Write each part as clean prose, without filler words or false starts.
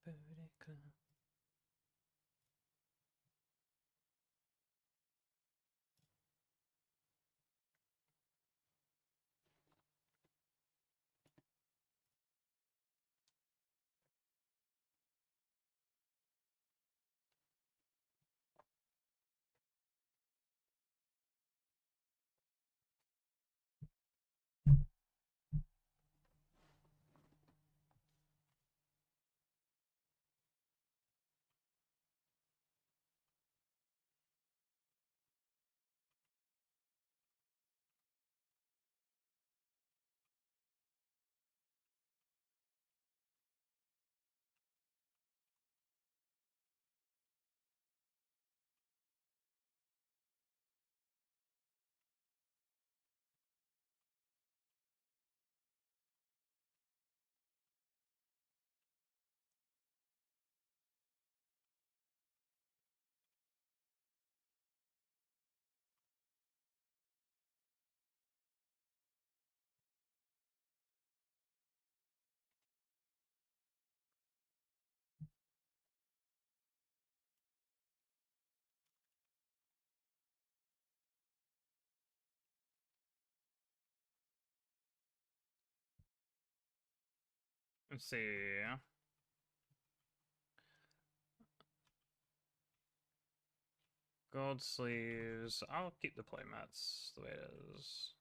Big booty club. Let's see. Gold sleeves. I'll keep the playmats the way it is.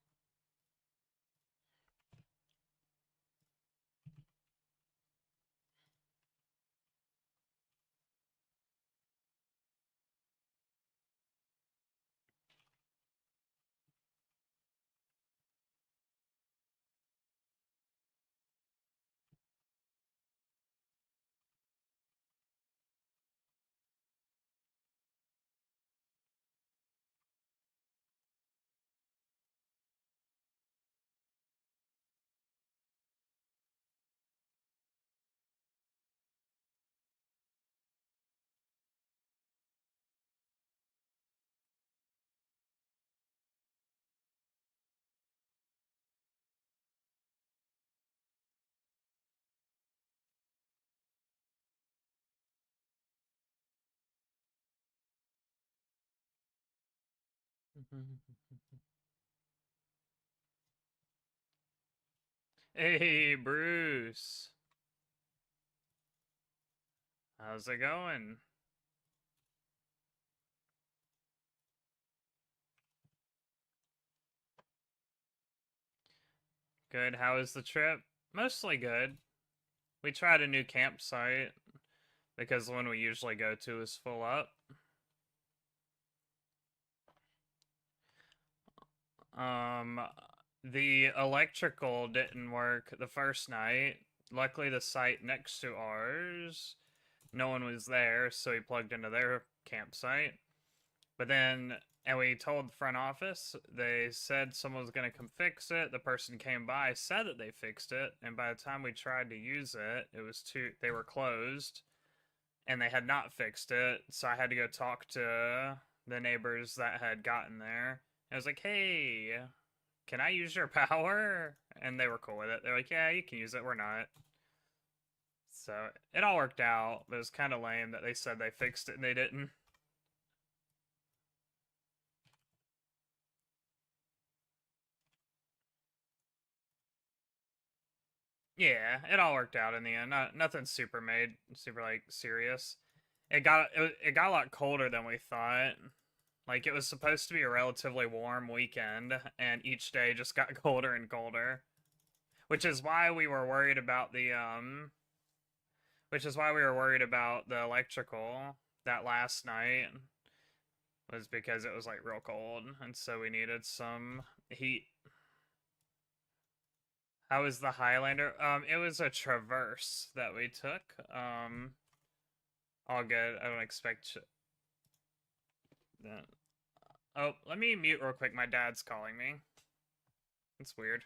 Hey, Bruce. How's it going? Good. How was the trip? Mostly good. We tried a new campsite because the one we usually go to is full up. Um, the electrical didn't work the first night. Luckily, the site next to ours, no one was there, so we plugged into their campsite. But then, and we told the front office, they said someone was going to come fix it. The person came by, said that they fixed it, and by the time we tried to use it, they were closed, and they had not fixed it. So I had to go talk to the neighbors that had gotten there. I was like, hey, can I use your power? And they were cool with it. They're like, yeah, you can use it. We're not. So it all worked out, but it was kind of lame that they said they fixed it and they didn't. Yeah, it all worked out in the end. Nothing super like serious. It got a lot colder than we thought. Like it was supposed to be a relatively warm weekend, and each day just got colder and colder, which is why we were worried about the electrical that last night was because it was like real cold, and so we needed some heat. How was the Highlander? It was a traverse that we took. All good. I don't expect that. Oh, let me mute real quick. My dad's calling me. It's weird.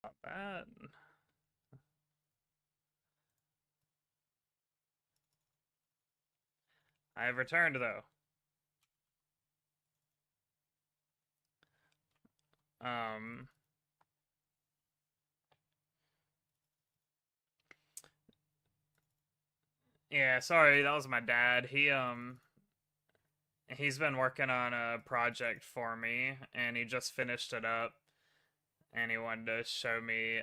Not bad. I have returned though. Um, yeah, sorry, that was my dad. He's been working on a project for me and he just finished it up and he wanted to show me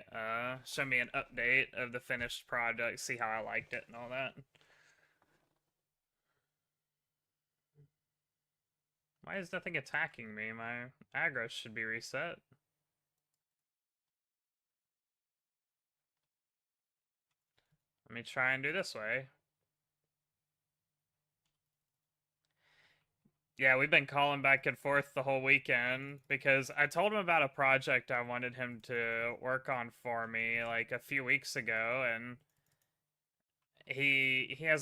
an update of the finished project, see how I liked it and all that. Why is nothing attacking me? My aggro should be reset. Let me try and do this way. Yeah, we've been calling back and forth the whole weekend because I told him about a project I wanted him to work on for me like a few weeks ago, and he has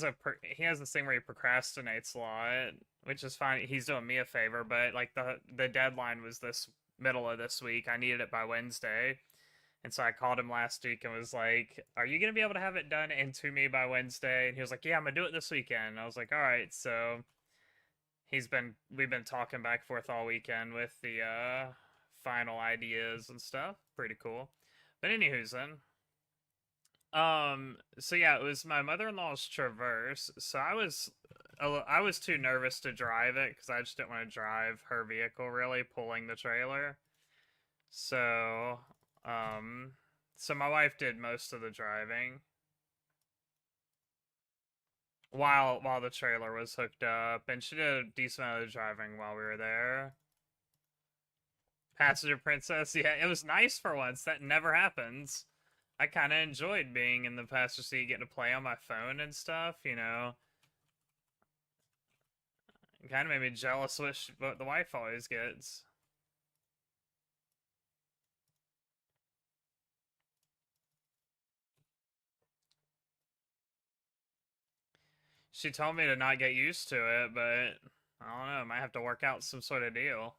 this thing where he procrastinates a lot, which is fine. He's doing me a favor, but like the deadline was this middle of this week. I needed it by Wednesday. And so I called him last week and was like, "Are you gonna be able to have it done and to me by Wednesday?" And he was like, "Yeah, I'm gonna do it this weekend." And I was like, "All right." So we've been talking back and forth all weekend with the final ideas and stuff. Pretty cool. But anywho's then. So yeah, it was my mother-in-law's Traverse. So I was too nervous to drive it because I just didn't want to drive her vehicle really pulling the trailer. So um so my wife did most of the driving. while the trailer was hooked up, and she did a decent amount of driving while we were there. Passenger Princess, yeah, it was nice for once. That never happens. I kind of enjoyed being in the passenger seat, getting to play on my phone and stuff, you know. It kind of made me jealous what the wife always gets. She told me to not get used to it, but I don't know. Might have to work out some sort of deal.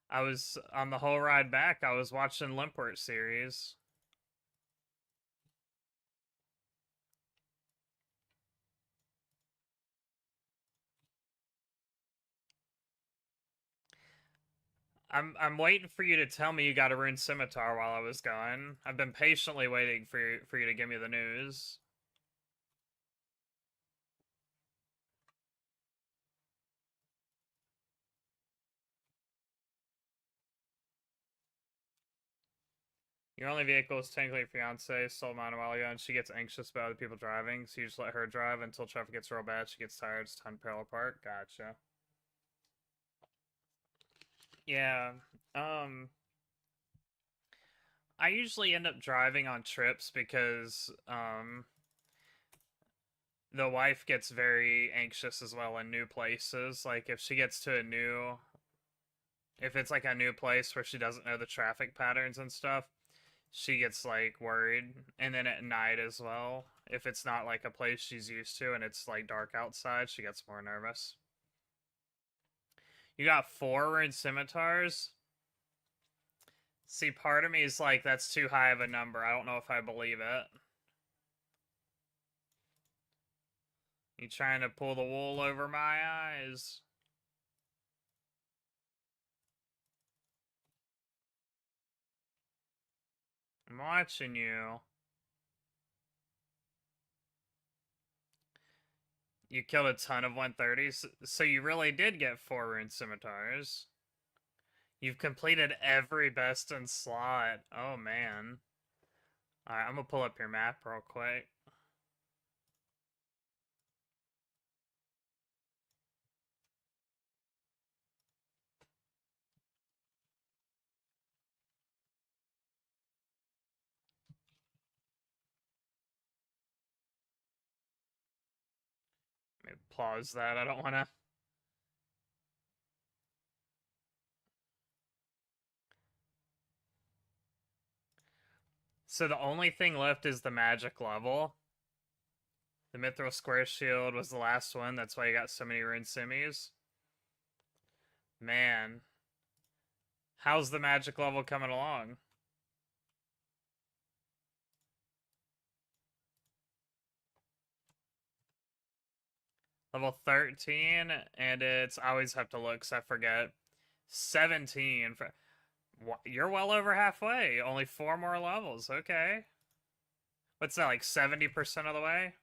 I was on the whole ride back. I was watching Limpert series. I'm waiting for you to tell me you got a rune scimitar while I was gone. I've been patiently waiting for you to give me the news. Your only vehicle is technically your fiance, stole mine a while ago, and she gets anxious about other people driving, so you just let her drive until traffic gets real bad. She gets tired, it's time to parallel park. Gotcha. Yeah. Um, I usually end up driving on trips because the wife gets very anxious as well in new places. Like if she gets to a new if it's like a new place where she doesn't know the traffic patterns and stuff, she gets like worried. And then at night as well, if it's not like a place she's used to and it's like dark outside, she gets more nervous. You got 4 rune scimitars? See, part of me is like, that's too high of a number. I don't know if I believe it. You trying to pull the wool over my eyes? I'm watching you. You killed a ton of 130s, so you really did get 4 rune scimitars. You've completed every best in slot. Oh man. Alright, I'm gonna pull up your map real quick. Let me pause that. I don't wanna. So the only thing left is the magic level. The Mithril Square Shield was the last one. That's why you got so many rune simmies. Man. How's the magic level coming along? Level 13, and it's. I always have to look because I forget. 17. You're well over halfway. Only 4 more levels. Okay. What's that, like 70% of the way?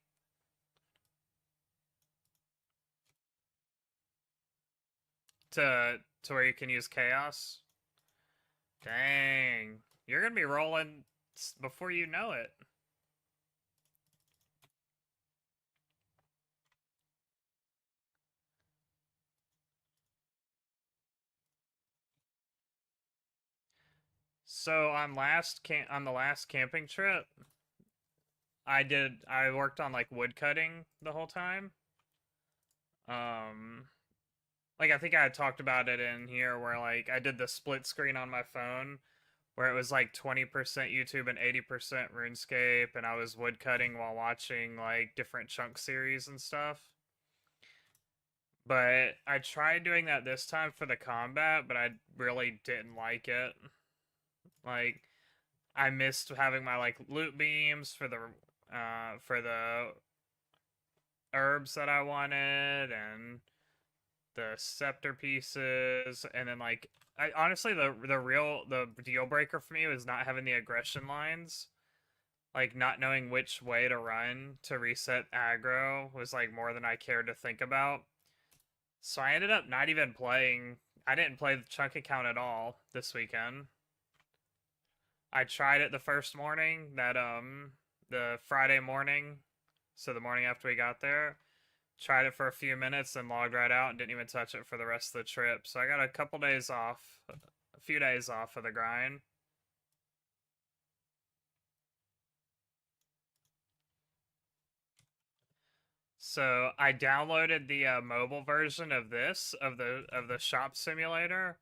To where you can use chaos? Dang. You're gonna be rolling before you know it. So on the last camping trip, I worked on like woodcutting the whole time. Um like I think I had talked about it in here where like I did the split screen on my phone where it was like 20% YouTube and 80% RuneScape, and I was woodcutting while watching like different chunk series and stuff. But I tried doing that this time for the combat, but I really didn't like it. Like I missed having my like loot beams for the herbs that I wanted and the scepter pieces, and then like I honestly the deal breaker for me was not having the aggression lines. Like, not knowing which way to run to reset aggro was, like, more than I cared to think about. So I ended up not even playing. I didn't play the chunk account at all this weekend. I tried it the first morning, the Friday morning, so the morning after we got there. Tried it for a few minutes and logged right out and didn't even touch it for the rest of the trip. So I got a couple days off, a few days off of the grind. So I downloaded the mobile version of this of the shop simulator.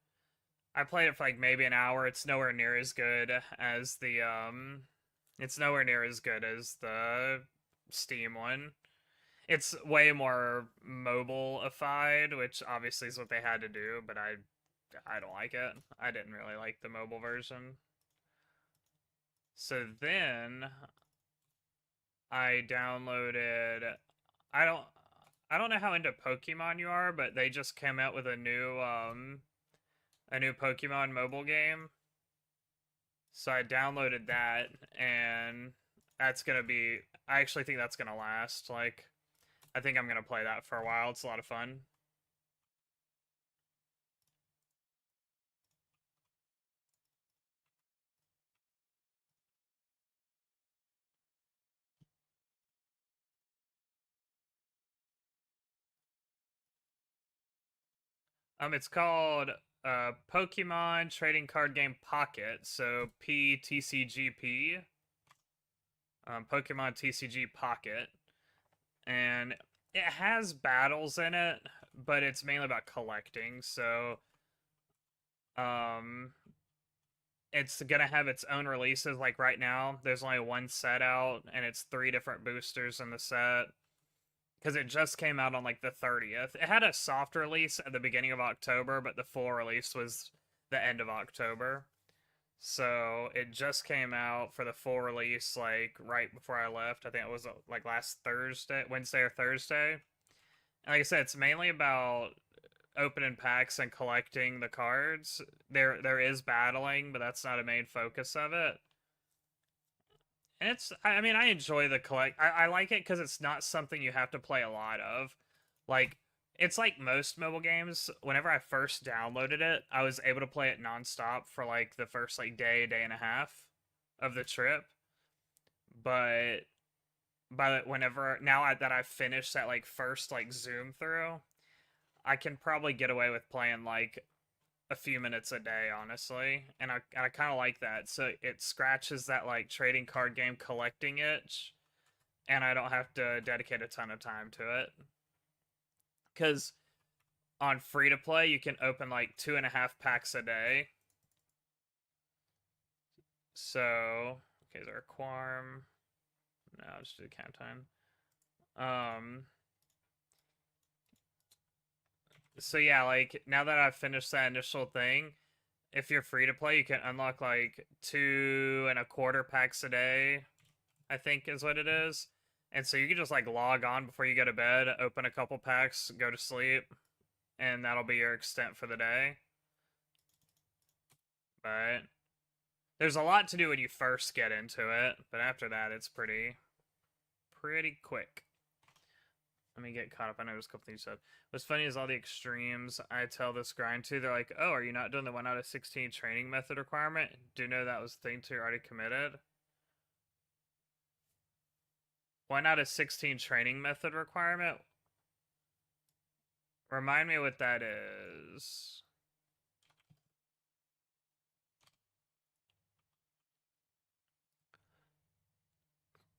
I played it for like maybe an hour. It's nowhere near as good as it's nowhere near as good as the Steam one. It's way more mobile-ified, which obviously is what they had to do, but I don't like it. I didn't really like the mobile version. So then I downloaded I don't I don't know how into Pokemon you are, but they just came out with a new Pokemon mobile game. So I downloaded that and that's going to be I actually think that's going to last. Like I think I'm going to play that for a while. It's a lot of fun. It's called Pokemon Trading Card Game Pocket, so PTCGP, Pokemon TCG Pocket, and it has battles in it, but it's mainly about collecting. So, um, it's gonna have its own releases. Like right now, there's only one set out, and it's 3 different boosters in the set because it just came out on like the 30th. It had a soft release at the beginning of October, but the full release was the end of October. So it just came out for the full release like right before I left. I think it was like last Thursday, Wednesday or Thursday. And like I said, it's mainly about opening packs and collecting the cards. There is battling, but that's not a main focus of it. And I mean, I enjoy the collect. I like it because it's not something you have to play a lot of. Like, it's like most mobile games. Whenever I first downloaded it, I was able to play it nonstop for like the first like day and a half of the trip. But whenever that I've finished that like first like zoom through, I can probably get away with playing like a few minutes a day, honestly, and I kind of like that. So it scratches that like trading card game collecting itch, and I don't have to dedicate a ton of time to it. Because on free to play, you can open like 2.5 packs a day. So okay, is there a Quarm? No, I'll just do the count time. So yeah, like now that I've finished that initial thing, if you're free to play, you can unlock like 2.25 packs a day, I think is what it is. And so you can just like log on before you go to bed, open a couple packs, go to sleep, and that'll be your extent for the day. But there's a lot to do when you first get into it, but after that it's pretty quick. Let me get caught up. I know there's a couple things you said. What's funny is all the extremes I tell this grind to, they're like, oh, are you not doing the 1 out of 16 training method requirement? Do you know that was the thing too, you're already committed? 1 out of 16 training method requirement? Remind me what that is.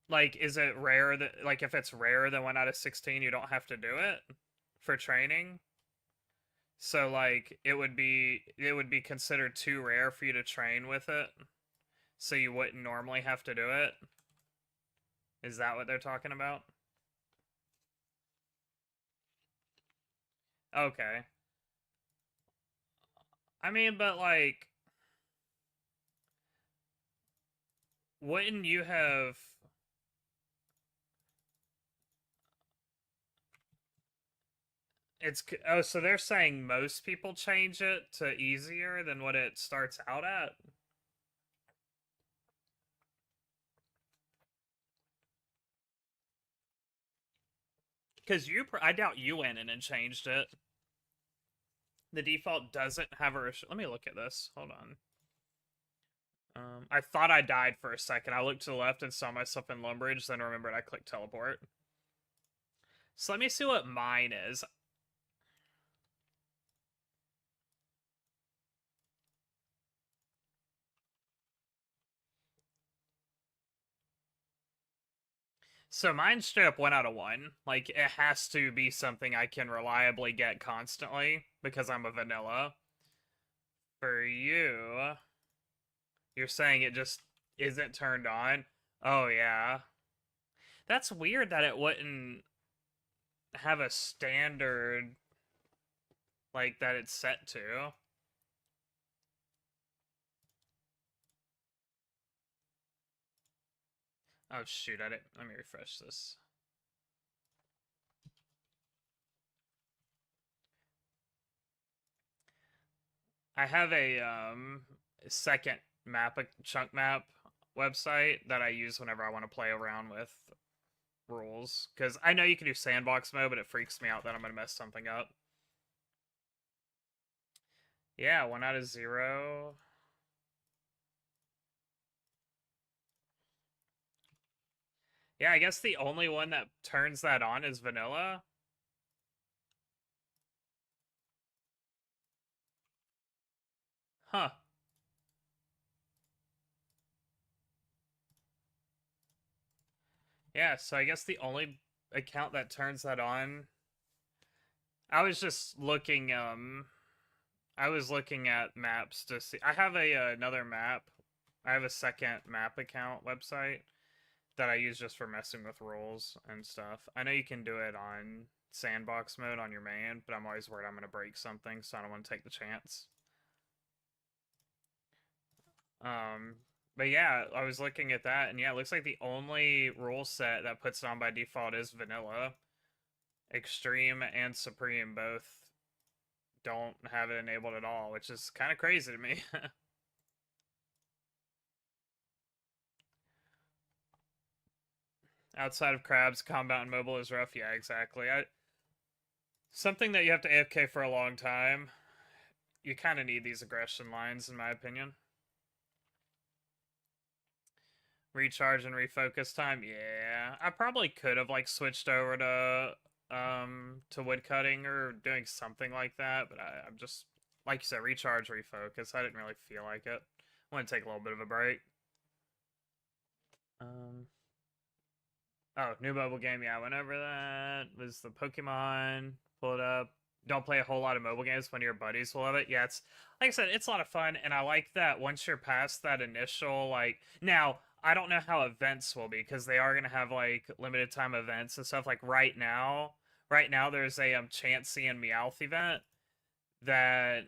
Like, is it rare that, like, if it's rarer than 1 out of 16, you don't have to do it for training? So, like, it would be considered too rare for you to train with it, so you wouldn't normally have to do it? Is that what they're talking about? Okay. I mean, but like, wouldn't you have? It's oh, so they're saying most people change it to easier than what it starts out at. Because I doubt you went in and changed it. The default doesn't have a... Let me look at this. Hold on. I thought I died for a second. I looked to the left and saw myself in Lumbridge, then remembered I clicked teleport. So let me see what mine is. So mine straight up 1 out of 1. Like, it has to be something I can reliably get constantly, because I'm a vanilla. For you, you're saying it just isn't turned on? Oh, yeah. That's weird that it wouldn't have a standard, like, that it's set to. Oh, shoot, let me refresh this. I have a second map, a chunk map website that I use whenever I want to play around with rules. Because I know you can do sandbox mode, but it freaks me out that I'm going to mess something up. Yeah, 1 out of 0. Yeah, I guess the only one that turns that on is vanilla. Huh. Yeah, so I guess the only account that turns that on... I was just looking, I was looking at maps to see... I have another map. I have a second map account website that I use just for messing with rules and stuff. I know you can do it on sandbox mode on your main, but I'm always worried I'm going to break something, so I don't want to take the chance. But yeah, I was looking at that, and yeah, it looks like the only rule set that puts it on by default is vanilla. Extreme and Supreme both don't have it enabled at all, which is kind of crazy to me. Outside of crabs, combat and mobile is rough. Yeah, exactly. Something that you have to AFK for a long time. You kind of need these aggression lines, in my opinion. Recharge and refocus time. Yeah, I probably could have like switched over to woodcutting or doing something like that, but I'm just, like you said, recharge, refocus. I didn't really feel like it. I want to take a little bit of a break. Oh, new mobile game. Yeah, whenever that was the Pokemon. Pull it up. Don't play a whole lot of mobile games when your buddies will love it. Yeah, it's like I said, it's a lot of fun, and I like that once you're past that initial like. Now, I don't know how events will be because they are gonna have like limited time events and stuff. Like right now there's a Chansey and Meowth event that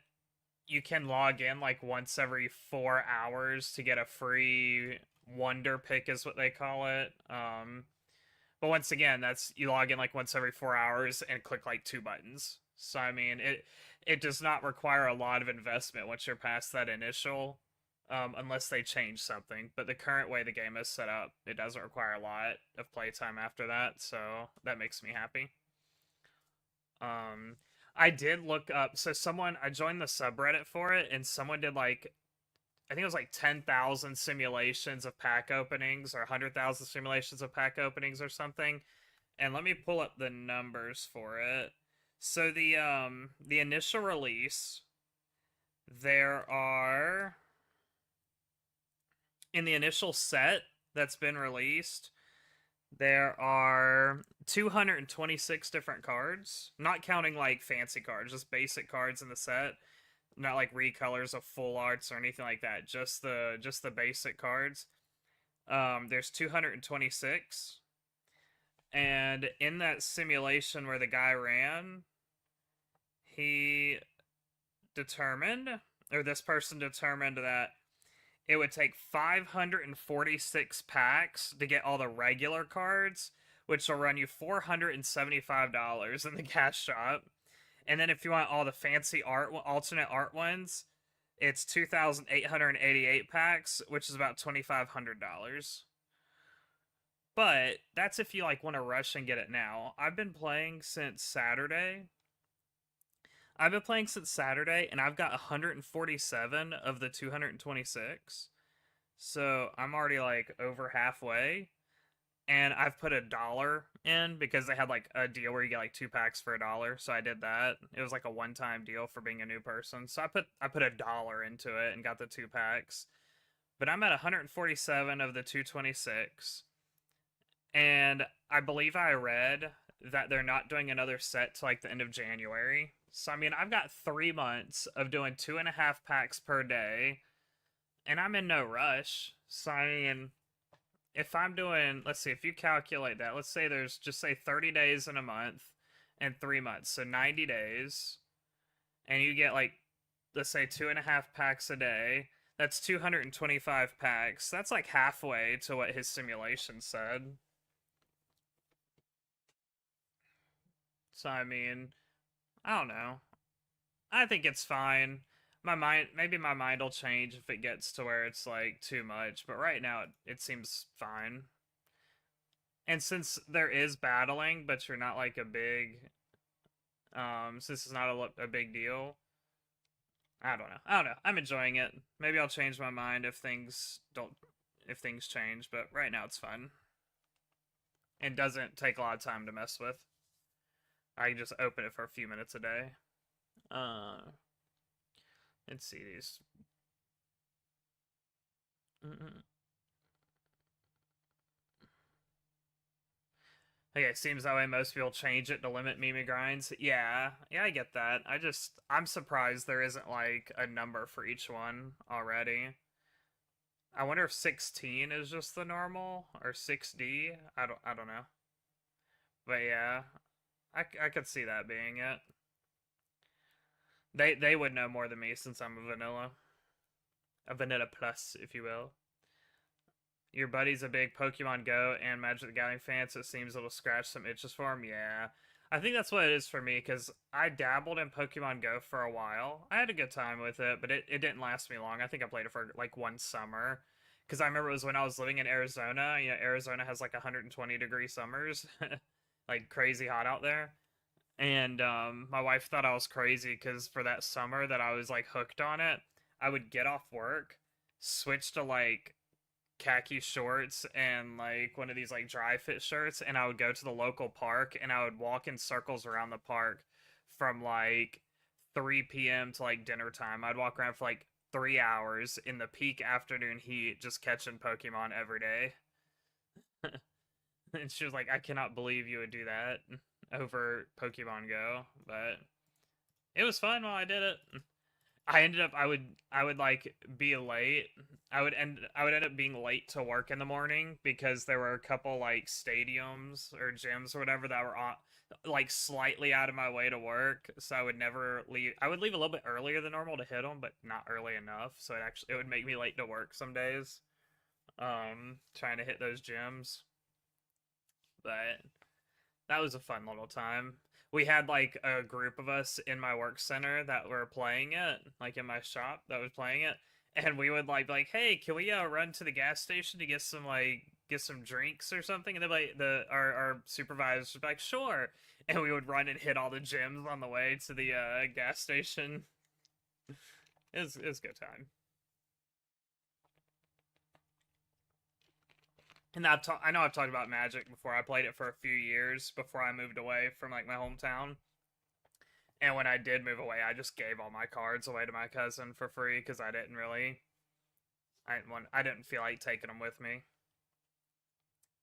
you can log in like once every 4 hours to get a free wonder pick, is what they call it. But once again, that's you log in like once every 4 hours and click like 2 buttons. So I mean, it does not require a lot of investment once you're past that initial, unless they change something. But the current way the game is set up, it doesn't require a lot of playtime after that, so that makes me happy. I did look up. So I joined the subreddit for it, and someone did like I think it was like 10,000 simulations of pack openings or 100,000 simulations of pack openings or something. And let me pull up the numbers for it. So the initial release, there are in the initial set that's been released, there are 226 different cards, not counting like fancy cards, just basic cards in the set. Not like recolors of full arts or anything like that. Just the basic cards. There's 226, and in that simulation where the guy ran, he determined, or this person determined that it would take 546 packs to get all the regular cards, which will run you $475 in the cash shop. And then if you want all the fancy alternate art ones, it's 2,888 packs, which is about $2,500. But that's if you like want to rush and get it now. I've been playing since Saturday. And I've got 147 of the 226. So I'm already like over halfway. And I've put $1 in because they had like a deal where you get like 2 packs for $1. So I did that. It was like a one-time deal for being a new person. So I put $1 into it and got the 2 packs. But I'm at 147 of the 226. And I believe I read that they're not doing another set to like the end of January. So I mean, I've got 3 months of doing 2.5 packs per day, and I'm in no rush. So I mean, if I'm doing, let's see, if you calculate that, let's say there's just say 30 days in a month and 3 months, so 90 days, and you get like, let's say 2.5 packs a day. That's 225 packs. That's like halfway to what his simulation said. So I mean, I don't know. I think it's fine. Maybe my mind will change if it gets to where it's like too much, but right now it seems fine. And since there is battling, but you're not like a big, since it's not a big deal, I don't know. I'm enjoying it. Maybe I'll change my mind if things change, but right now it's fun. It doesn't take a lot of time to mess with. I can just open it for a few minutes a day. Let's see these. Okay, seems that way most people change it to limit meme grinds. Yeah, I get that. I'm surprised there isn't like a number for each one already. I wonder if 16 is just the normal or 6D. I don't know. But yeah, I could see that being it. They would know more than me since I'm a vanilla plus, if you will. Your buddy's a big Pokemon Go and Magic the Gathering fan, so it seems it'll scratch some itches for him. Yeah, I think that's what it is for me because I dabbled in Pokemon Go for a while. I had a good time with it, but it didn't last me long. I think I played it for like one summer because I remember it was when I was living in Arizona. You know, Arizona has like 120-degree summers, like crazy hot out there. And my wife thought I was crazy because for that summer that I was like hooked on it, I would get off work, switch to like khaki shorts and like one of these like dry fit shirts, and I would go to the local park and I would walk in circles around the park from like 3 p.m. to like dinner time. I'd walk around for like 3 hours in the peak afternoon heat just catching Pokemon every day. And she was like, I cannot believe you would do that over Pokemon Go, but it was fun while I did it. I would like be late. I would end up being late to work in the morning because there were a couple like stadiums or gyms or whatever that were on like slightly out of my way to work, so I would never leave. I would leave a little bit earlier than normal to hit them, but not early enough, so it would make me late to work some days. Trying to hit those gyms. But that was a fun little time. We had like a group of us in my work center that were playing it, like in my shop that was playing it, and we would like be like, hey, can we run to the gas station to get some drinks or something? And then like our supervisors would be like, sure, and we would run and hit all the gyms on the way to the gas station. It was a good time. And I know I've talked about Magic before. I played it for a few years before I moved away from like my hometown. And when I did move away, I just gave all my cards away to my cousin for free because I didn't feel like taking them with me.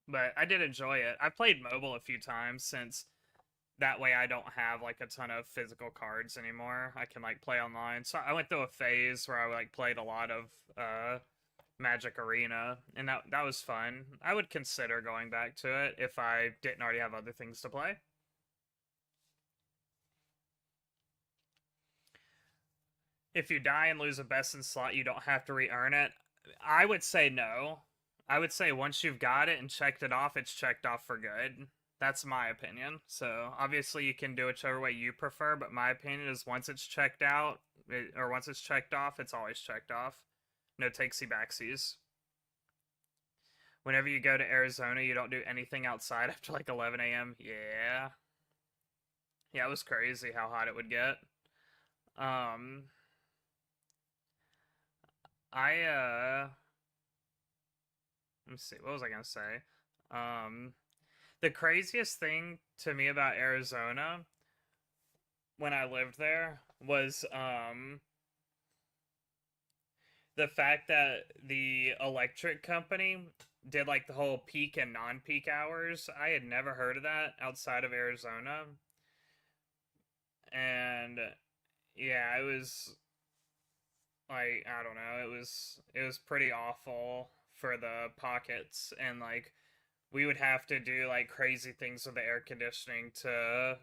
But I did enjoy it. I played mobile a few times since that way I don't have like a ton of physical cards anymore. I can like play online. So I went through a phase where I like played a lot of Magic Arena, and that was fun. I would consider going back to it if I didn't already have other things to play. If you die and lose a best in slot, you don't have to re-earn it. I would say no. I would say once you've got it and checked it off, it's checked off for good. That's my opinion. So obviously you can do whichever way you prefer, but my opinion is once it's checked out, or once it's checked off, it's always checked off. No takesy backsies. Whenever you go to Arizona, you don't do anything outside after like 11 a.m. Yeah. Yeah, it was crazy how hot it would get. Um, I, let me see, what was I gonna say? Um, the craziest thing to me about Arizona when I lived there was, the fact that the electric company did like the whole peak and non-peak hours. I had never heard of that outside of Arizona. And yeah, it was like I don't know, it was pretty awful for the pockets, and like we would have to do like crazy things with the air conditioning to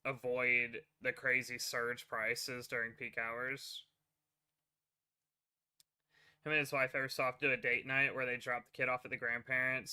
avoid the crazy surge prices during peak hours. Him and his wife ever saw off to a date night where they dropped the kid off at the grandparents